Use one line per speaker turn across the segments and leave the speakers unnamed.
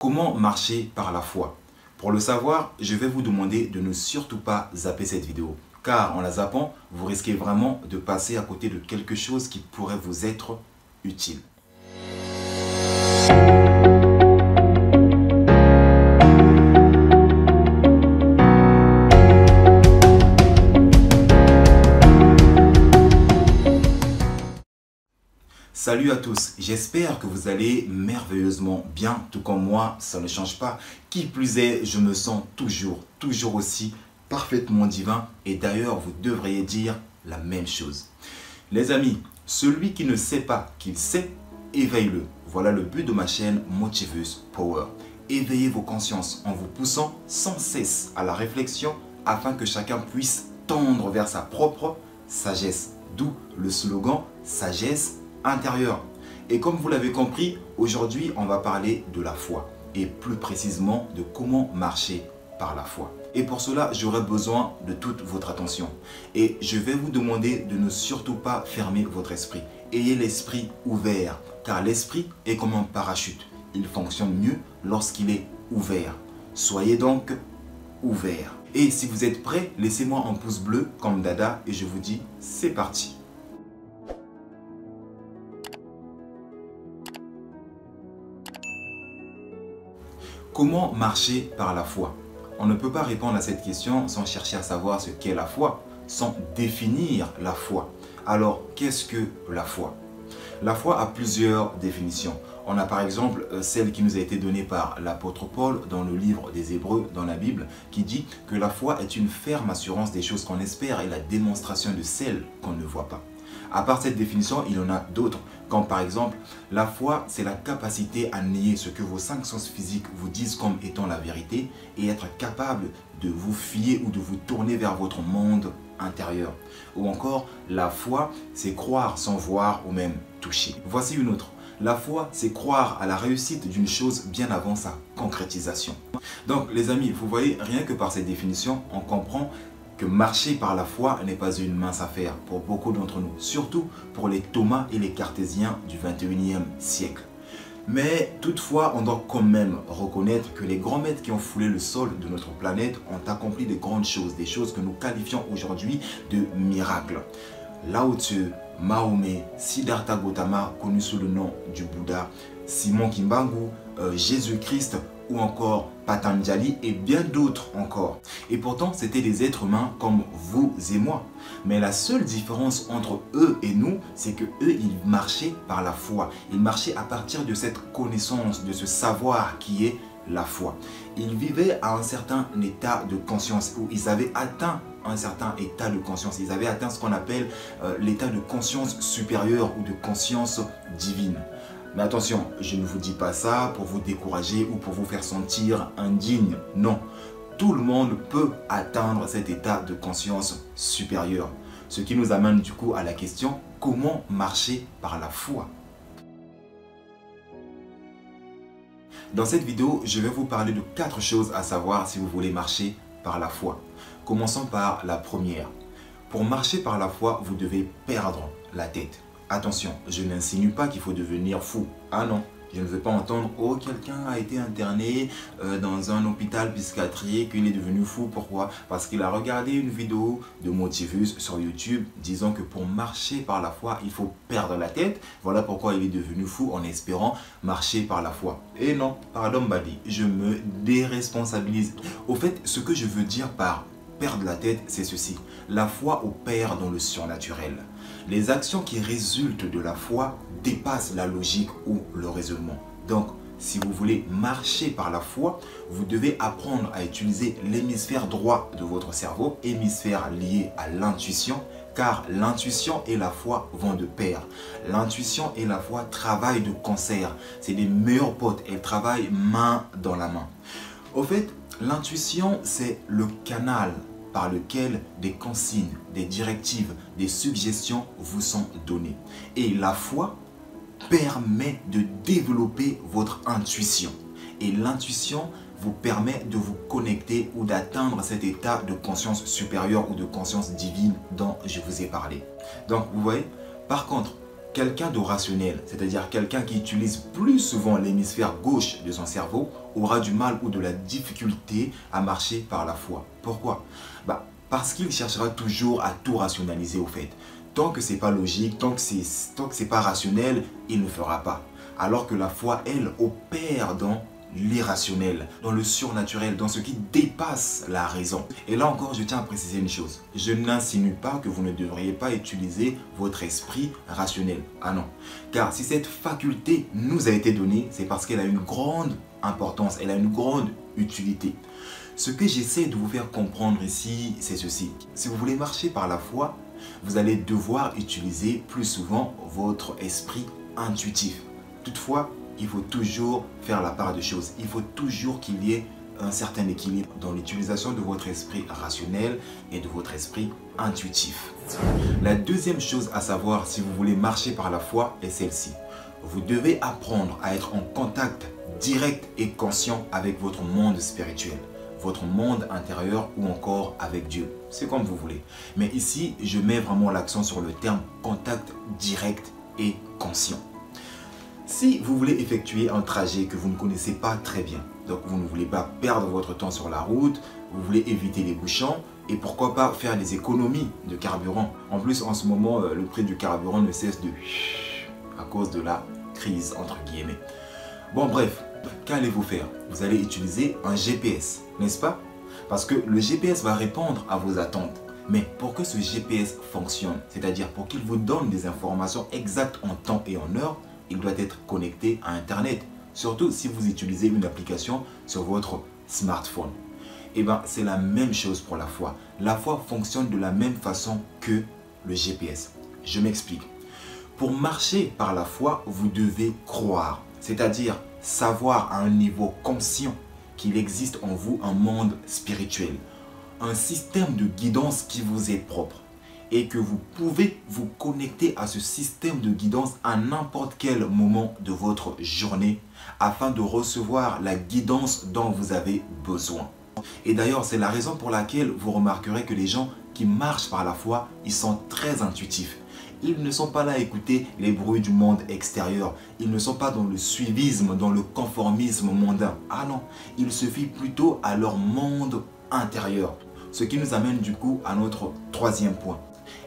Comment marcher par la foi? Pour le savoir, je vais vous demander de ne surtout pas zapper cette vidéo. Car en la zappant, vous risquez vraiment de passer à côté de quelque chose qui pourrait vous être utile. Salut à tous, j'espère que vous allez merveilleusement bien, tout comme moi, ça ne change pas. Qui plus est, je me sens toujours aussi parfaitement divin et d'ailleurs vous devriez dire la même chose. Les amis, celui qui ne sait pas qu'il sait, éveille-le. Voilà le but de ma chaîne Motivus Power. Éveillez vos consciences en vous poussant sans cesse à la réflexion afin que chacun puisse tendre vers sa propre sagesse. D'où le slogan sagesse intérieur. Et comme vous l'avez compris, aujourd'hui on va parler de la foi et plus précisément de comment marcher par la foi. Et pour cela, j'aurai besoin de toute votre attention. Et je vais vous demander de ne surtout pas fermer votre esprit. Ayez l'esprit ouvert, car l'esprit est comme un parachute. Il fonctionne mieux lorsqu'il est ouvert. Soyez donc ouverts. Et si vous êtes prêts, laissez-moi un pouce bleu comme Dada et je vous dis c'est parti. Comment marcher par la foi? On ne peut pas répondre à cette question sans chercher à savoir ce qu'est la foi, sans définir la foi. Alors, qu'est-ce que la foi? La foi a plusieurs définitions. On a par exemple celle qui nous a été donnée par l'apôtre Paul dans le livre des Hébreux dans la Bible qui dit que la foi est une ferme assurance des choses qu'on espère et la démonstration de celles qu'on ne voit pas. À part cette définition, il y en a d'autres, comme par exemple, la foi, c'est la capacité à nier ce que vos cinq sens physiques vous disent comme étant la vérité et être capable de vous fier ou de vous tourner vers votre monde intérieur. Ou encore, la foi, c'est croire sans voir ou même toucher. Voici une autre. La foi, c'est croire à la réussite d'une chose bien avant sa concrétisation. Donc, les amis, vous voyez, rien que par cette définition, on comprend que marcher par la foi n'est pas une mince affaire pour beaucoup d'entre nous, surtout pour les Thomas et les cartésiens du 21e siècle. Mais toutefois, on doit quand même reconnaître que les grands maîtres qui ont foulé le sol de notre planète ont accompli de grandes choses, des choses que nous qualifions aujourd'hui de miracles. Lao Tzu, Mahomet, Siddhartha Gautama, connu sous le nom du Bouddha, Simon Kimbangu, Jésus-Christ ou encore Patanjali et bien d'autres encore. Et pourtant, c'était des êtres humains comme vous et moi. Mais la seule différence entre eux et nous, c'est que eux, ils marchaient par la foi. Ils marchaient à partir de cette connaissance, de ce savoir qui est la foi. Ils vivaient à un certain état de conscience où ils avaient atteint un certain état de conscience. Ils avaient atteint ce qu'on appelle l'état de conscience supérieure ou de conscience divine. Mais attention, je ne vous dis pas ça pour vous décourager ou pour vous faire sentir indigne. Non, tout le monde peut atteindre cet état de conscience supérieure. Ce qui nous amène du coup à la question, comment marcher par la foi? Dans cette vidéo, je vais vous parler de 4 choses à savoir si vous voulez marcher par la foi. Commençons par la première. Pour marcher par la foi, vous devez perdre la tête. Attention, je n'insinue pas qu'il faut devenir fou. Ah non, je ne veux pas entendre « Oh, quelqu'un a été interné dans un hôpital psychiatrique, il est devenu fou. » Pourquoi? Parce qu'il a regardé une vidéo de Motivus sur YouTube disant que pour marcher par la foi, il faut perdre la tête. Voilà pourquoi il est devenu fou en espérant marcher par la foi. Et non, pardon Badi, je me déresponsabilise. Au fait, ce que je veux dire par perdre la tête, c'est ceci. La foi opère dans le surnaturel. Les actions qui résultent de la foi dépassent la logique ou le raisonnement. Donc, si vous voulez marcher par la foi, vous devez apprendre à utiliser l'hémisphère droit de votre cerveau, hémisphère lié à l'intuition, car l'intuition et la foi vont de pair. L'intuition et la foi travaillent de concert. C'est des meilleurs potes, elles travaillent main dans la main. Au fait, l'intuition, c'est le canal par lequel des consignes, des directives, des suggestions vous sont données. Et la foi permet de développer votre intuition. Et l'intuition vous permet de vous connecter ou d'atteindre cet état de conscience supérieure ou de conscience divine dont je vous ai parlé. Donc, vous voyez, par contre, Quelqu'un de rationnel, c'est-à-dire quelqu'un qui utilise plus souvent l'hémisphère gauche de son cerveau, aura du mal ou de la difficulté à marcher par la foi. Pourquoi? Parce qu'il cherchera toujours à tout rationaliser au fait. Tant que c'est pas logique, tant que c'est pas rationnel, il ne fera pas. Alors que la foi, elle, opère dans l'irrationnel, dans le surnaturel, dans ce qui dépasse la raison. Et là encore, je tiens à préciser une chose. Je n'insinue pas que vous ne devriez pas utiliser votre esprit rationnel. Ah non. Car si cette faculté nous a été donnée, c'est parce qu'elle a une grande importance, elle a une grande utilité. Ce que j'essaie de vous faire comprendre ici, c'est ceci. Si vous voulez marcher par la foi, vous allez devoir utiliser plus souvent votre esprit intuitif. Toutefois, il faut toujours faire la part des choses. Il faut toujours qu'il y ait un certain équilibre dans l'utilisation de votre esprit rationnel et de votre esprit intuitif. La deuxième chose à savoir si vous voulez marcher par la foi est celle-ci. Vous devez apprendre à être en contact direct et conscient avec votre monde spirituel, votre monde intérieur ou encore avec Dieu. C'est comme vous voulez. Mais ici, je mets vraiment l'accent sur le terme contact direct et conscient. Si vous voulez effectuer un trajet que vous ne connaissez pas très bien, donc vous ne voulez pas perdre votre temps sur la route, vous voulez éviter les bouchons et pourquoi pas faire des économies de carburant. En plus, en ce moment, le prix du carburant ne cesse de à cause de la crise entre guillemets. Bon bref, qu'allez-vous faire? Vous allez utiliser un GPS, n'est-ce pas? Parce que le GPS va répondre à vos attentes. Mais pour que ce GPS fonctionne, c'est-à-dire pour qu'il vous donne des informations exactes en temps et en heure, il doit être connecté à Internet. Surtout si vous utilisez une application sur votre smartphone. Et bien, c'est la même chose pour la foi. La foi fonctionne de la même façon que le GPS. Je m'explique. Pour marcher par la foi, vous devez croire, c'est-à-dire savoir à un niveau conscient qu'il existe en vous un monde spirituel, un système de guidance qui vous est propre et que vous pouvez vous connecter à ce système de guidance à n'importe quel moment de votre journée afin de recevoir la guidance dont vous avez besoin. Et d'ailleurs, c'est la raison pour laquelle vous remarquerez que les gens qui marchent par la foi, ils sont très intuitifs. Ils ne sont pas là à écouter les bruits du monde extérieur. Ils ne sont pas dans le suivisme, dans le conformisme mondain. Ah non, ils se fient plutôt à leur monde intérieur. Ce qui nous amène du coup à notre troisième point.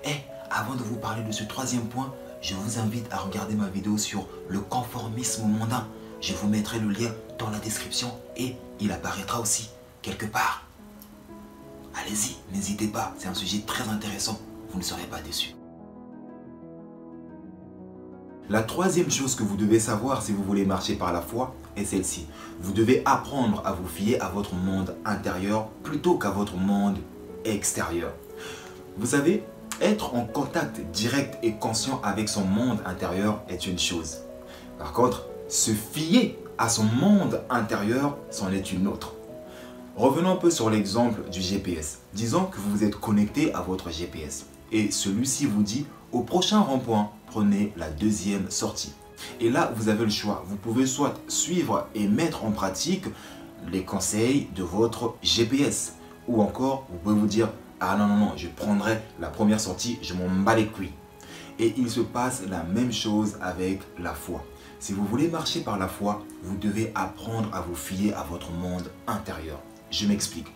Et avant de vous parler de ce troisième point, je vous invite à regarder ma vidéo sur le conformisme mondain. Je vous mettrai le lien dans la description et il apparaîtra aussi quelque part. Allez-y, n'hésitez pas, c'est un sujet très intéressant, vous ne serez pas déçus. La troisième chose que vous devez savoir si vous voulez marcher par la foi est celle-ci. Vous devez apprendre à vous fier à votre monde intérieur plutôt qu'à votre monde extérieur. Vous savez, être en contact direct et conscient avec son monde intérieur est une chose. Par contre, se fier à son monde intérieur, c'en est une autre. Revenons un peu sur l'exemple du GPS. Disons que vous êtes connecté à votre GPS et celui-ci vous dit au prochain rond-point, prenez la deuxième sortie. Et là, vous avez le choix. Vous pouvez soit suivre et mettre en pratique les conseils de votre GPS ou encore vous pouvez vous dire ah non, non, non, je prendrai la première sortie, je m'en bats les couilles. Et il se passe la même chose avec la foi. Si vous voulez marcher par la foi, vous devez apprendre à vous fier à votre monde intérieur. Je m'explique.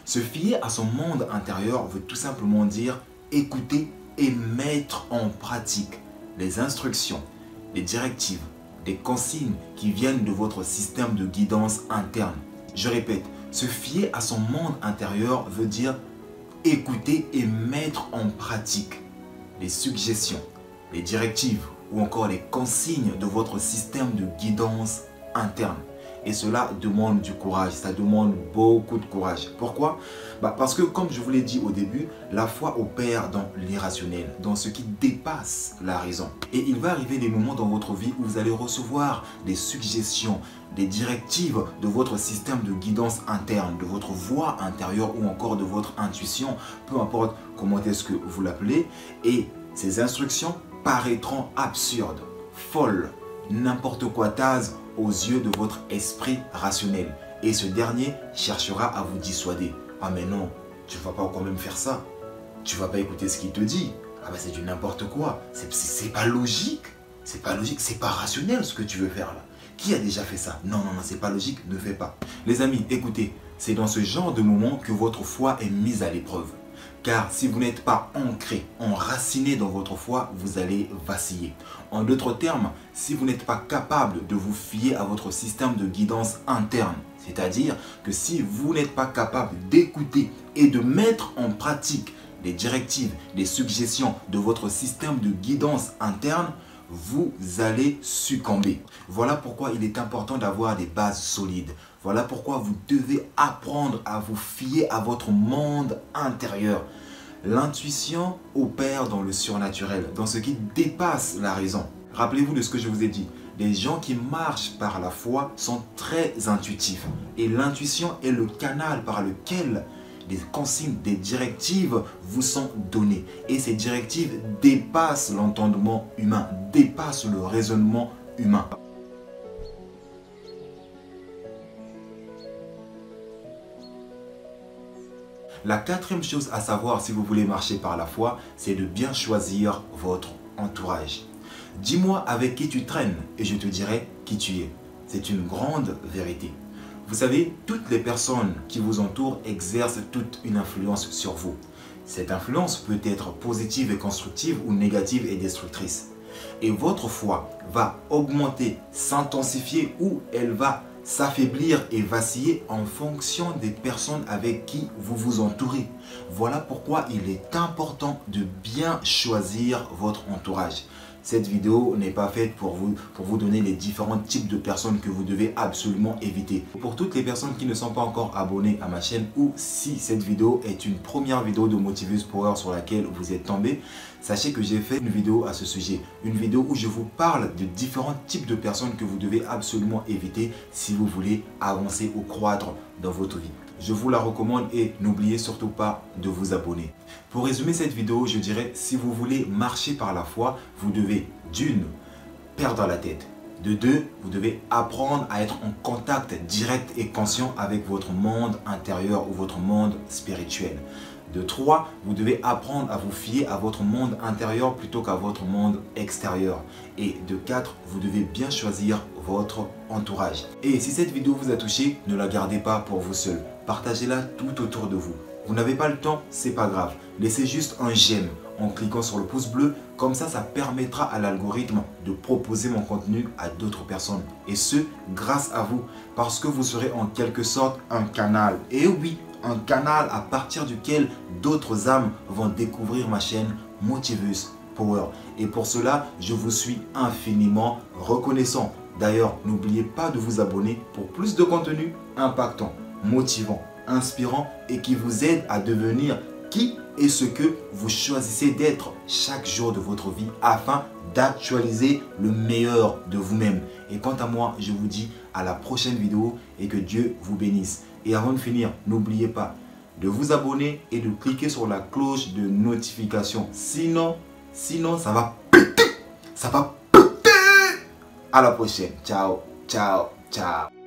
Se fier à son monde intérieur veut tout simplement dire écouter et mettre en pratique les instructions, les directives, les consignes qui viennent de votre système de guidance interne. Je répète, se fier à son monde intérieur veut dire écouter et mettre en pratique les suggestions, les directives ou encore les consignes de votre système de guidance interne. Et cela demande du courage, ça demande beaucoup de courage. Pourquoi? Parce que comme je vous l'ai dit au début, la foi opère dans l'irrationnel, dans ce qui dépasse la raison. Et il va arriver des moments dans votre vie où vous allez recevoir des suggestions, des directives de votre système de guidance interne, de votre voix intérieure ou encore de votre intuition, peu importe comment est-ce que vous l'appelez. Et ces instructions paraîtront absurdes, folles, n'importe quoi tase aux yeux de votre esprit rationnel. Et ce dernier cherchera à vous dissuader. Ah mais non, tu ne vas pas quand même faire ça. Tu ne vas pas écouter ce qu'il te dit. Ah bah c'est du n'importe quoi. C'est pas logique. c'est pas logique, c'est pas rationnel ce que tu veux faire là. Qui a déjà fait ça? Non, non, non, c'est pas logique, ne fais pas. Les amis, écoutez, c'est dans ce genre de moment que votre foi est mise à l'épreuve. Car si vous n'êtes pas ancré, enraciné dans votre foi, vous allez vaciller. En d'autres termes, si vous n'êtes pas capable de vous fier à votre système de guidance interne, c'est-à-dire que si vous n'êtes pas capable d'écouter et de mettre en pratique les directives, les suggestions de votre système de guidance interne, vous allez succomber. Voilà pourquoi il est important d'avoir des bases solides. Voilà pourquoi vous devez apprendre à vous fier à votre monde intérieur. L'intuition opère dans le surnaturel, dans ce qui dépasse la raison. Rappelez-vous de ce que je vous ai dit. Les gens qui marchent par la foi sont très intuitifs. Et l'intuition est le canal par lequel des consignes, des directives vous sont données. Et ces directives dépassent l'entendement humain, dépassent le raisonnement humain. La quatrième chose à savoir si vous voulez marcher par la foi, c'est de bien choisir votre entourage. Dis-moi avec qui tu traînes et je te dirai qui tu es. C'est une grande vérité. Vous savez, toutes les personnes qui vous entourent exercent toute une influence sur vous. Cette influence peut être positive et constructive ou négative et destructrice. Et votre foi va augmenter, s'intensifier ou elle va s'affaiblir et vaciller en fonction des personnes avec qui vous vous entourez. Voilà pourquoi il est important de bien choisir votre entourage. Cette vidéo n'est pas faite pour vous donner les différents types de personnes que vous devez absolument éviter. Pour toutes les personnes qui ne sont pas encore abonnées à ma chaîne ou si cette vidéo est une première vidéo de Motivus Power sur laquelle vous êtes tombé, sachez que j'ai fait une vidéo à ce sujet. Une vidéo où je vous parle de différents types de personnes que vous devez absolument éviter si vous voulez avancer ou croître dans votre vie. Je vous la recommande et n'oubliez surtout pas de vous abonner. Pour résumer cette vidéo, je dirais, si vous voulez marcher par la foi, vous devez d'une, perdre la tête. De deux, vous devez apprendre à être en contact direct et conscient avec votre monde intérieur ou votre monde spirituel. De trois, vous devez apprendre à vous fier à votre monde intérieur plutôt qu'à votre monde extérieur. Et de quatre, vous devez bien choisir votre entourage. Et si cette vidéo vous a touché, ne la gardez pas pour vous seul. Partagez-la tout autour de vous. Vous n'avez pas le temps, c'est pas grave. Laissez juste un j'aime en cliquant sur le pouce bleu. Comme ça permettra à l'algorithme de proposer mon contenu à d'autres personnes. Et ce, grâce à vous. Parce que vous serez en quelque sorte un canal. Et oui, un canal à partir duquel d'autres âmes vont découvrir ma chaîne Motivus Power. Et pour cela, je vous suis infiniment reconnaissant. D'ailleurs, n'oubliez pas de vous abonner pour plus de contenu impactant, motivant, inspirant et qui vous aide à devenir qui et ce que vous choisissez d'être chaque jour de votre vie afin d'actualiser le meilleur de vous-même. Et quant à moi, je vous dis à la prochaine vidéo et que Dieu vous bénisse. Et avant de finir, n'oubliez pas de vous abonner et de cliquer sur la cloche de notification. Sinon, ça va péter. Ça va péter. À la prochaine. Ciao, ciao, ciao.